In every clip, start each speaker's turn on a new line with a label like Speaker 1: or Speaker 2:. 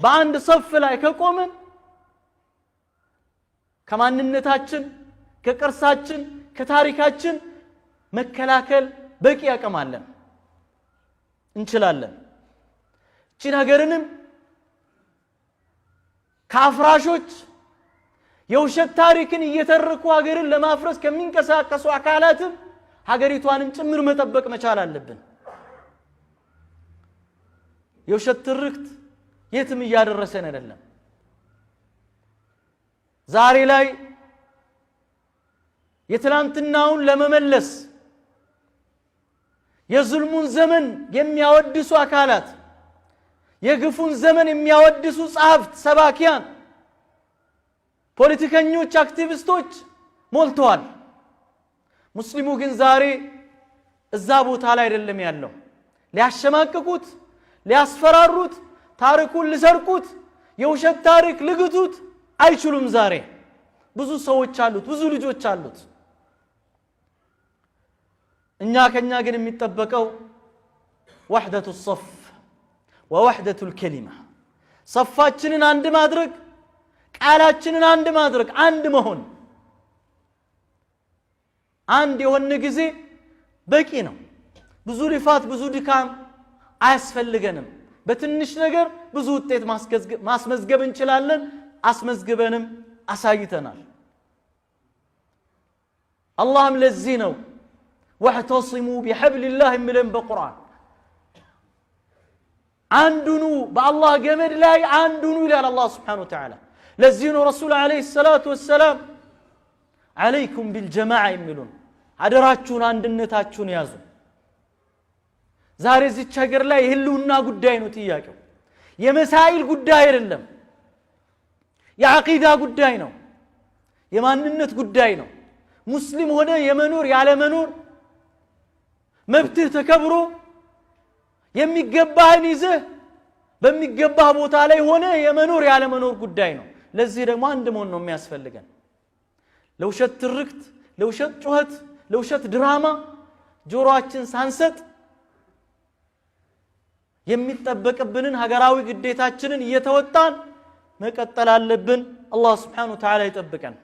Speaker 1: በአንድ ሰፍ ላይ ከቆምን ከማንነታችን ከቅርሳችን ከታሪካችን መከላከል በቂ አቅም አለን እንችላለን እቺን ሀገርንም ካፍራሾች የውሸት ታሪክን እየተረኩ ሀገርን ለማፍረስ ከሚንቀሳቀሱ አካላትም ሀገሪቷንም ጭምር መጠበቅ መቻል አለብን የውሸት ትርክት የትም እያደረሰን አይደለም ዛሬ ላይ የትላንትናውን ለመመለስ የዙልሙን ዘመን የሚያወድሱ አካላት የግፉን ዘመን የሚያወድሱ ጻፍት ሰባኪያን ፖለቲከኞች አክቲቪስቶች ሞልተዋል ሙስሊሙ ግን ዛሬ እዛ ቦታ ላይ አይደለም ያለው ሊያሸማቅቁት ሊያስፈራሩት ታሪኩን ሊሰርቁት የውሸት ታሪክ ልግቱት አይችሉም ዛሬ ብዙ ሰዎች አሉት ብዙ ልጆች አሉት እኛ ከኛ ግን የሚጠበቀው وحدة الصف ووحدة الكلمة صفاتنا عند ማድረግ ቃላችንን አንድ ማድረግ አንድ መሆን አንድ የሆነ ጊዜ በቂ ነው ብዙ ልፋት ብዙ ድካም አያስፈልገንም በትንሽ ነገር ብዙ ውጤት ማስመዝገብ እንችላለን አስመዝግበንም አሳይተናል አላህም ለዚህ ነው واعتصموا بحبل الله من القرآن عندنو بالله جمد لا عندنو إلى الله سبحانه وتعالى لزين رسول عليه الصلاة والسلام عليكم بالجماعة يملون عدراتشون عند النتاتشون يازو زاري زي تشاقر لا يهلونا قدائنو تياكو يمسائل قدائر اللهم يا عقيدة قدائنو يمان النت قدائنو مسلم هنا يمنور يعلى منور مبته تكبرو የሚገባህን ይዘህ በሚገባህ ቦታ ላይ ሆነ የመኖር ያለ መኖር ጉዳይ ነው ለዚህ ደግሞ አንድ መሆን ነው የሚያስፈልገን ለውሸት ትርክት ለውሸት ጩኸት ለውሸት ድራማ ጆሮአችን ሳንሰጥ የሚጠበቅብንን ሀገራዊ ግዴታችንን እየተወጣን መቀጠል አለብን አላህ Subhanahu Wa Ta'ala ይጠብቀን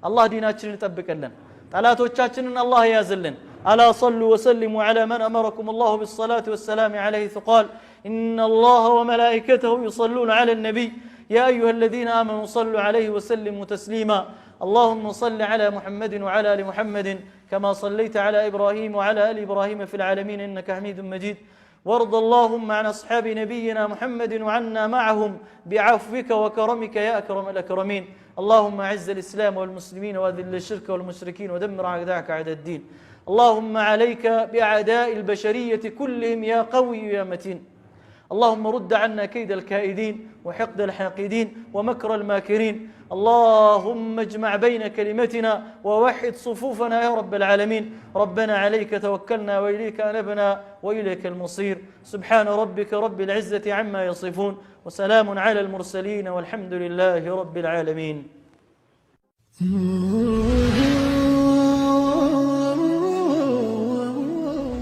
Speaker 1: አላህ ዲናችንን ይጠብቀልን ጠላቶቻችንን አላህ ያዝልን ألا صلوا وسلموا على من أمركم الله بالصلاة والسلام عليه فقال إن الله وملائكته يصلون على النبي يا أيها الذين آمنوا صلوا عليه وسلموا تسليما اللهم صل على محمد وعلى آل محمد كما صليت على إبراهيم وعلى آل إبراهيم في العالمين إنك حميد مجيد وارض اللهم عن أصحاب نبينا محمد وعنا معهم بعفوك وكرمك يا أكرم الأكرمين اللهم أعز الإسلام والمسلمين وأذل الشرك والمشركين ودمر أعداءك أعداء الدين اللهم عليك بأعداء البشرية كلهم يا قوي يا متين اللهم رد عنا كيد الكائدين وحقد الحاقدين ومكر الماكرين اللهم اجمع بين كلمتنا ووحد صفوفنا يا رب العالمين ربنا عليك توكلنا وإليك أنبنا وإليك المصير سبحان ربك رب العزة عما يصفون وسلام على المرسلين والحمد لله رب العالمين